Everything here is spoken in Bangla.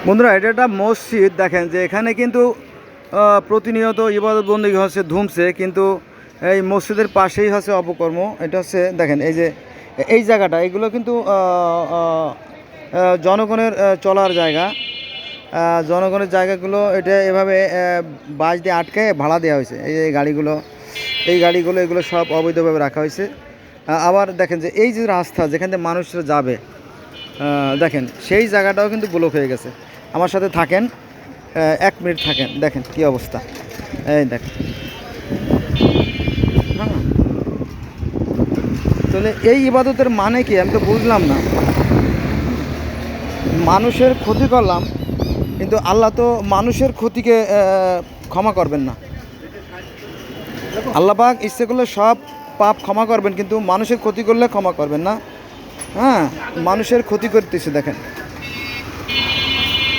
বন্ধুরা, এটা একটা মসজিদ। দেখেন যে এখানে কিন্তু প্রতিনিয়ত ইবাদত বন্দেগী হচ্ছে, ধুমছে, কিন্তু এই মসজিদের পাশেই হচ্ছে অপকর্ম। এটা হচ্ছে দেখেন এই যে এই জায়গাটা, এগুলো কিন্তু জনগণের চলার জায়গা। জনগণের জায়গাগুলো এটা এভাবে বাঁশ দিয়ে আটকে ভাড়া দেওয়া হয়েছে। এই গাড়িগুলো, এগুলো সব অবৈধভাবে রাখা হয়েছে। আবার দেখেন যে এই যে রাস্তা যেখান থেকে মানুষরা যাবে, দেখেন সেই জায়গাটাও কিন্তু ব্লক হয়ে গেছে। আমার সাথে থাকেন, 1 মিনিট থাকেন, দেখেন কি অবস্থা। এই দেখেন, হ্যাঁ, তাহলে এই ইবাদতের মানে কি আমি তো বুঝলাম না। মানুষের ক্ষতি করলাম, কিন্তু আল্লাহ তো মানুষের ক্ষতিকে ক্ষমা করবেন না। আল্লাহ পাক ইচ্ছে করলে সব পাপ ক্ষমা করবেন, কিন্তু মানুষের ক্ষতি করলে ক্ষমা করবেন না। হ্যাঁ, মানুষের ক্ষতি করতেছে দেখেন।